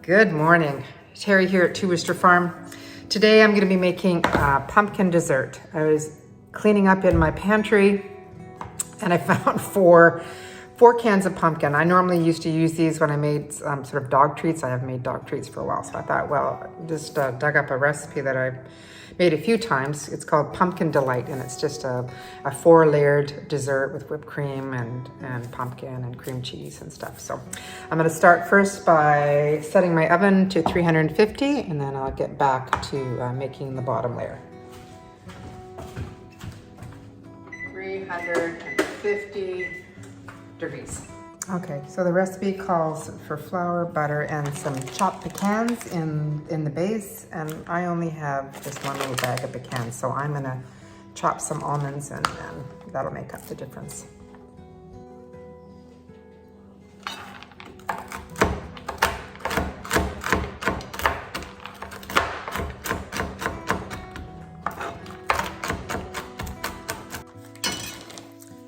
Good morning. Terry here at Two Rooster Farm. Today I'm going to be making a pumpkin dessert. I was cleaning up in my pantry and I found four cans of pumpkin. I normally used to use these when I made sort of dog treats. I haven't made dog treats for a while, so I thought, well, just dug up a recipe that I've made a few times. It's called Pumpkin Delight, and it's just a 4-layered dessert with whipped cream and pumpkin and cream cheese and stuff. So I'm going to start first by setting my oven to 350, and then I'll get back to making the bottom layer. 350 degrees. Okay, so the recipe calls for flour, butter, and some chopped pecans in the base, and I only have just one little bag of pecans, so I'm gonna chop some almonds and that'll make up the difference.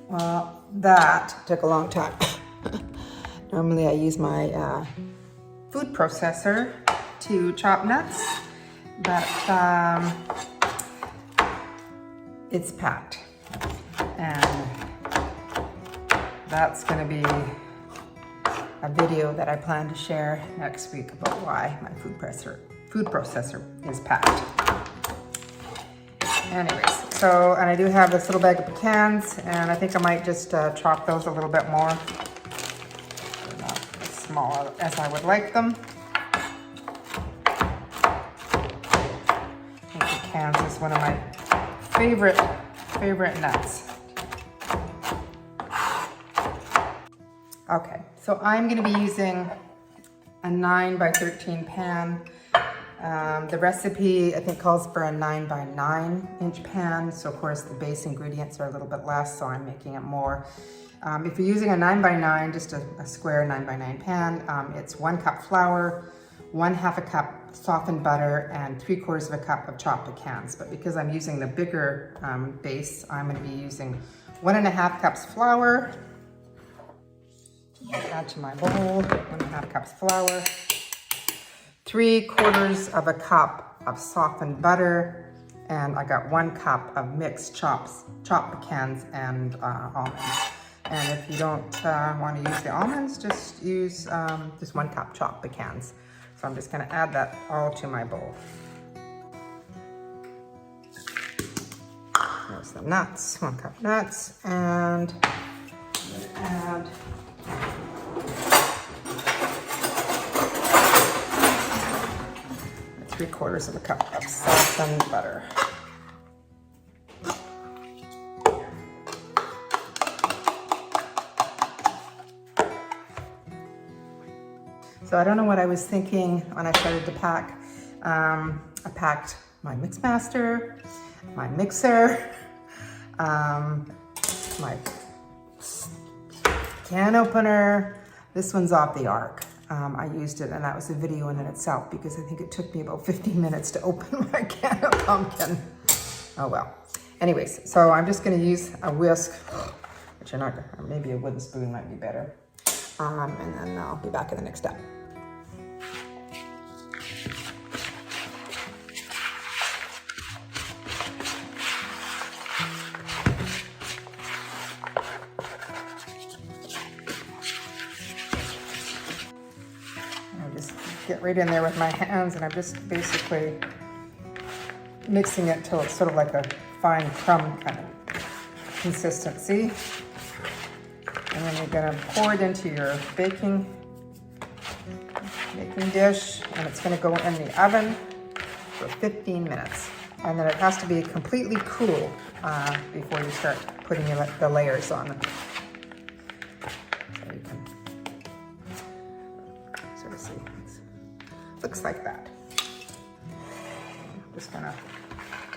Well, that took a long time. Normally I use my food processor to chop nuts, but it's packed. And that's gonna be a video that I plan to share next week about why my food processor is packed. Anyways, so, and I do have this little bag of pecans, and I think I might just chop those a little bit more. They're not as small as I would like them. I think pecans is one of my favorite nuts. Okay, so I'm going to be using a 9x13 pan. The recipe, I think, calls for a 9x9 inch pan. So of course the base ingredients are a little bit less, so I'm making it more. If you're using a 9x9, just a square 9x9 pan, it's 1 cup flour, 1/2 cup softened butter, and 3/4 cup of chopped pecans. But because I'm using the bigger base, I'm going to be using 1.5 cups flour. Add to my bowl, 1.5 cups flour. 3/4 cup of softened butter, and I got 1 cup of mixed chopped pecans and almonds. And if you don't want to use the almonds, just use just 1 cup chopped pecans. So I'm just going to add that all to my bowl. There's the nuts, 1 cup nuts, and I'm going to add 3/4 cup of softened butter. So I don't know what I was thinking when I started to pack. I packed my mix master, my mixer, my can opener. This one's off the ark. I used it, and that was a video in itself because I think it took me about 15 minutes to open my can of pumpkin. Oh well. Anyways, so I'm just going to use a whisk, which you're not, or maybe a wooden spoon might be better. And then I'll be back in the next step. Get right in there with my hands, and I'm just basically mixing it till it's sort of like a fine crumb kind of consistency. And then you're gonna pour it into your baking dish, and it's gonna go in the oven for 15 minutes. And then it has to be completely cool before you start putting the layers on them. So you can sort of see. Looks like that. I'm just gonna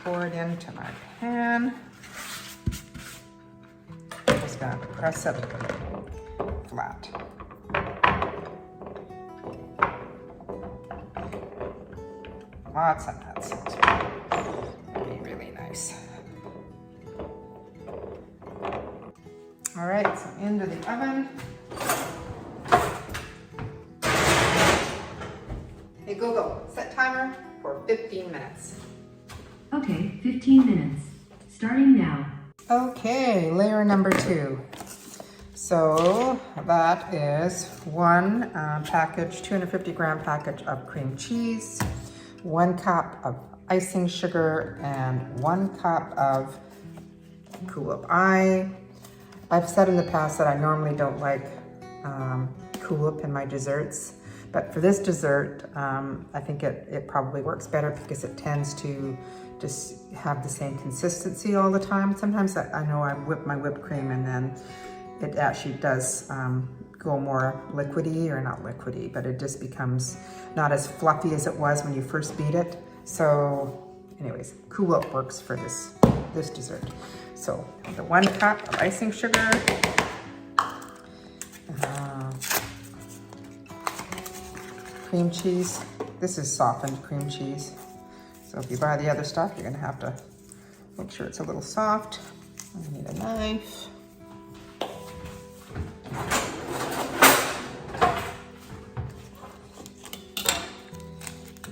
pour it into my pan. I'm just gonna press it flat. Lots of nuts. It'll be really nice. All right, so into the oven. Google, set timer for 15 minutes. Okay, 15 minutes. Starting now. Okay, layer number 2. So that is one package, 250 gram package of cream cheese, 1 cup of icing sugar, and 1 cup of Cool-Up. I've said in the past that I normally don't like Cool-Up in my desserts, but for this dessert, I think it probably works better because it tends to just have the same consistency all the time. Sometimes I know I whip my whipped cream and then it actually does go more liquidy, or not liquidy, but it just becomes not as fluffy as it was when you first beat it. So anyways, Cool-Up works for this dessert. So the 1 cup of icing sugar, cream cheese. This is softened cream cheese. So if you buy the other stuff, you're gonna have to make sure it's a little soft. I need a knife. I'm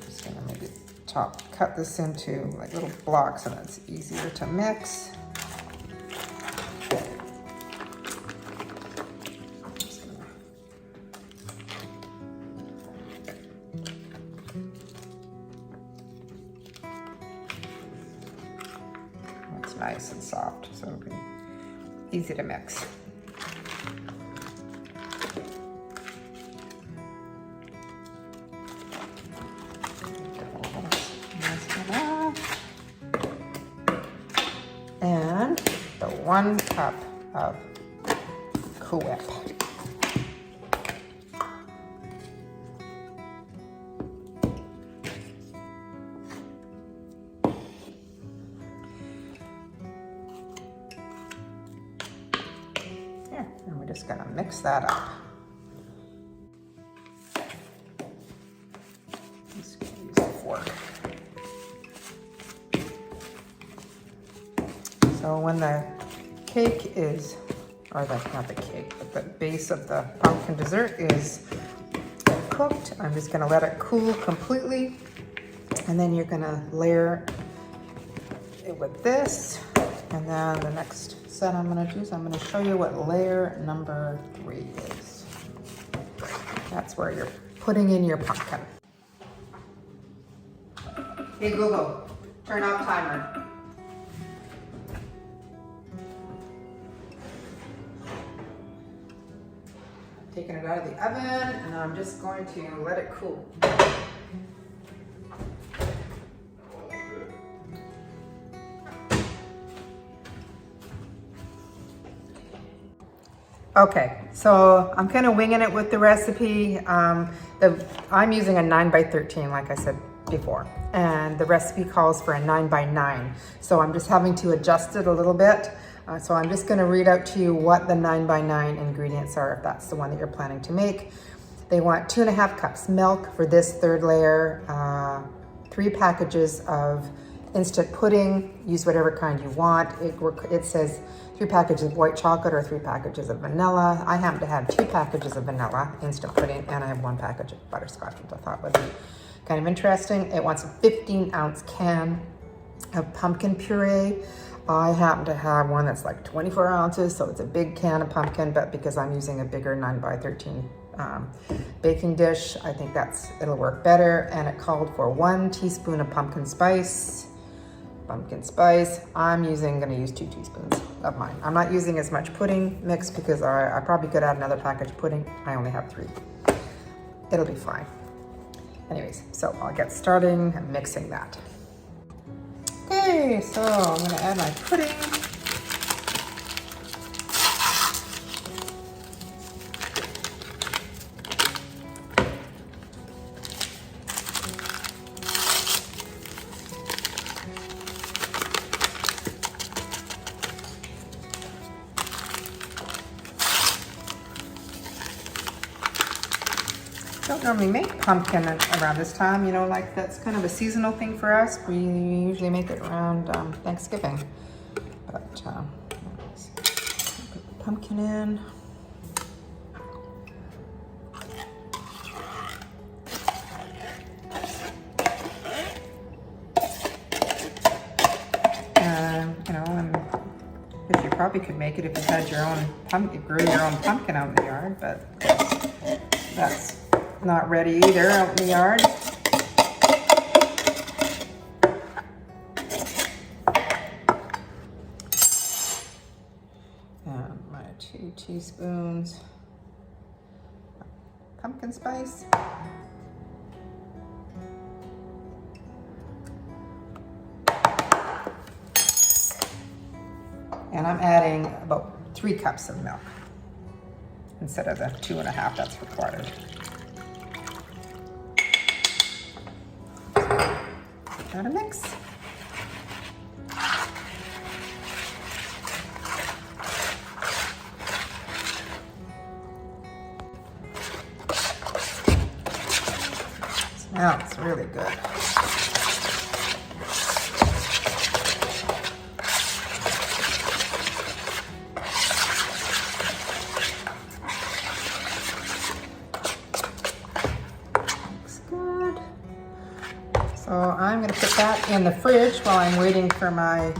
just gonna maybe cut this into like little blocks so that's easier to mix. Nice and soft, so it'll be easy to mix. And the 1 cup of Cool Whip. And we're just gonna mix that up. Just gonna use a fork. So when the cake is, or not the cake, but the base of the pumpkin dessert is cooked, I'm just gonna let it cool completely. And then you're gonna layer it with this. And then the next set I'm gonna do is I'm gonna show you what layer number 3 is. That's where you're putting in your pumpkin. Hey Google, turn off timer. Taking it out of the oven, and I'm just going to let it cool. Okay, so I'm kind of winging it with the recipe. I'm using a 9x13, like I said before, and the recipe calls for a 9x9. So I'm just having to adjust it a little bit. So I'm just gonna read out to you what the 9x9 ingredients are, if that's the one that you're planning to make. They want 2.5 cups milk for this 3rd layer, 3 packages of instant pudding. Use whatever kind you want. It says 3 packages of white chocolate or 3 packages of vanilla. I happen to have 2 packages of vanilla instant pudding, and I have 1 package of butterscotch, which I thought would be kind of interesting. It wants a 15-ounce can of pumpkin puree. I happen to have one that's like 24 ounces, so it's a big can of pumpkin, but because I'm using a bigger 9x13 baking dish, I think it'll work better. And it called for 1 teaspoon of pumpkin spice. I'm gonna use 2 teaspoons of mine. I'm not using as much pudding mix because I probably could add another package of pudding. I only have 3. It'll be fine. Anyways, so I'll get starting mixing that. Okay, so I'm gonna add my pudding. Don't normally make pumpkin around this time, you know, like that's kind of a seasonal thing for us. We usually make it around Thanksgiving. But let's put the pumpkin in. probably could make it if you had your own pumpkin, grew your own pumpkin out in the yard, but that's not ready either out in the yard. And my 2 teaspoons pumpkin spice. And I'm adding about 3 cups of milk instead of the 2.5 that's required. Add a mix. Smells really good. So I'm going to put that in the fridge while I'm waiting for my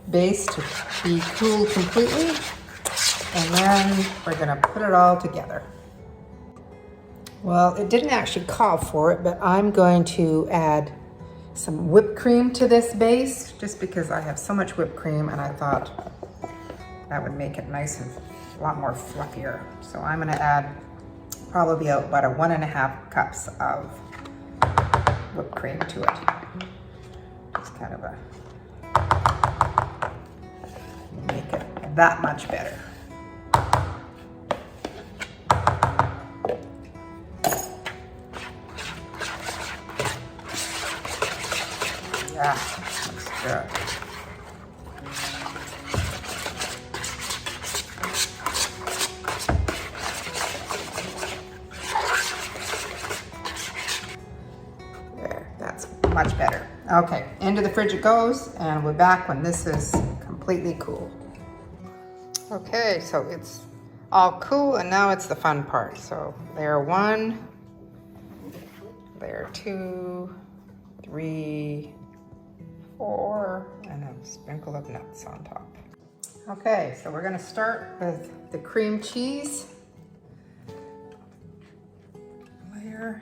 base to be cooled completely. And then we're going to put it all together. Well, it didn't actually call for it, but I'm going to add some whipped cream to this base just because I have so much whipped cream and I thought that would make it nice and a lot more fluffier. So I'm going to add probably about 1.5 cups of whipped cream to it. Just kind of make it that much better. Yeah, looks good. Much better. Okay, into the fridge it goes, and we're back when this is completely cool. Okay, so it's all cool, and now it's the fun part. So layer 1, layer 2, 3, 4, and a sprinkle of nuts on top. Okay, so we're gonna start with the cream cheese layer.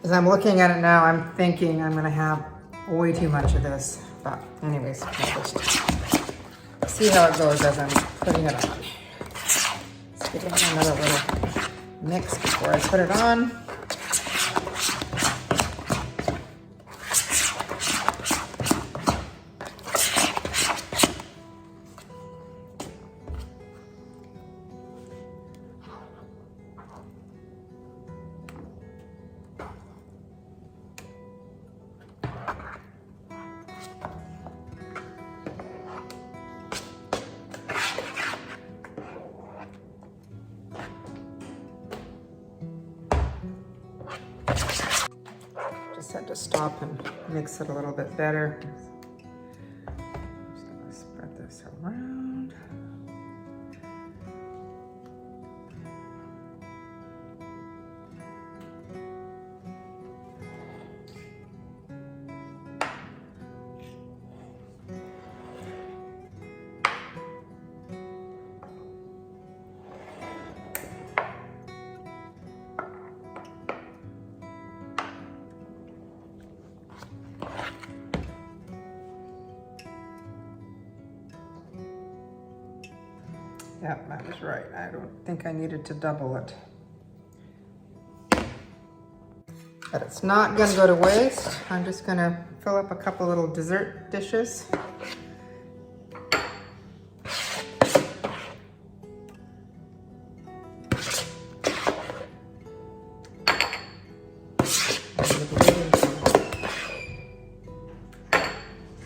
As I'm looking at it now, I'm thinking I'm gonna have way too much of this. But anyways, I'll just see how it goes as I'm putting it on. Let's give it another little mix before I put it on. Just had to stop and mix it a little bit better. Just gonna spread this around. Yep, I was right. I don't think I needed to double it. But it's not gonna go to waste. I'm just gonna fill up a couple little dessert dishes.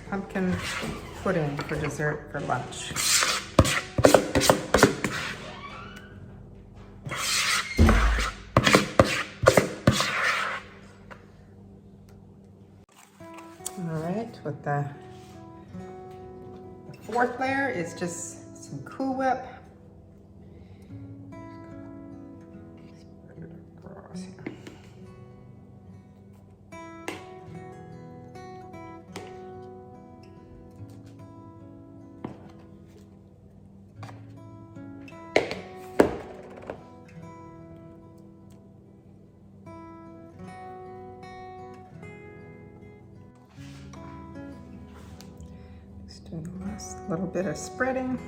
Pumpkin pudding for dessert for lunch. All right, with the fourth layer is just some Cool Whip. Spread it across here. Just doing the last little bit of spreading.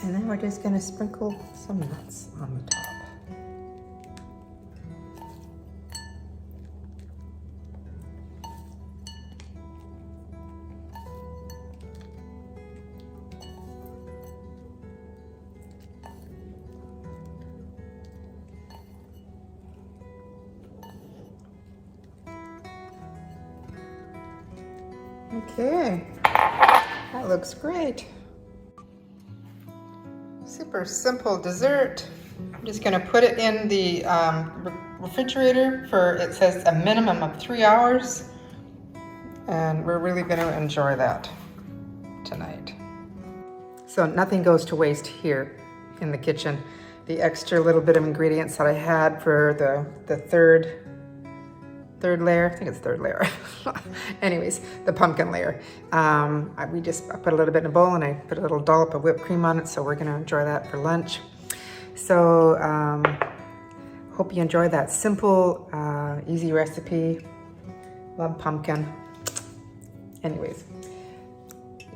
And then we're just gonna sprinkle some nuts on the top. Okay, that looks great. Super simple dessert. I'm just gonna put it in the refrigerator for, it says a minimum of 3 hours. And we're really gonna enjoy that tonight. So nothing goes to waste here in the kitchen. The extra little bit of ingredients that I had for the third layer, I think it's third layer. Anyways, the pumpkin layer. I put a little bit in a bowl and I put a little dollop of whipped cream on it, so we're gonna enjoy that for lunch. So hope you enjoy that simple, easy recipe. Love pumpkin. Anyways,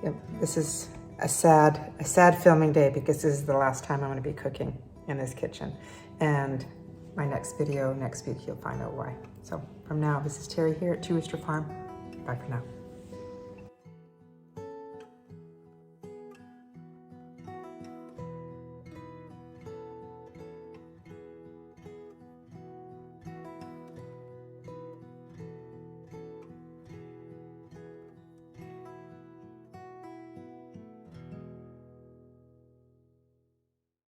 yep, this is a sad filming day because this is the last time I'm gonna be cooking in this kitchen. And my next video, next week, you'll find out why. So from now, this is Terry here at Two Rooster Farm. Bye for now.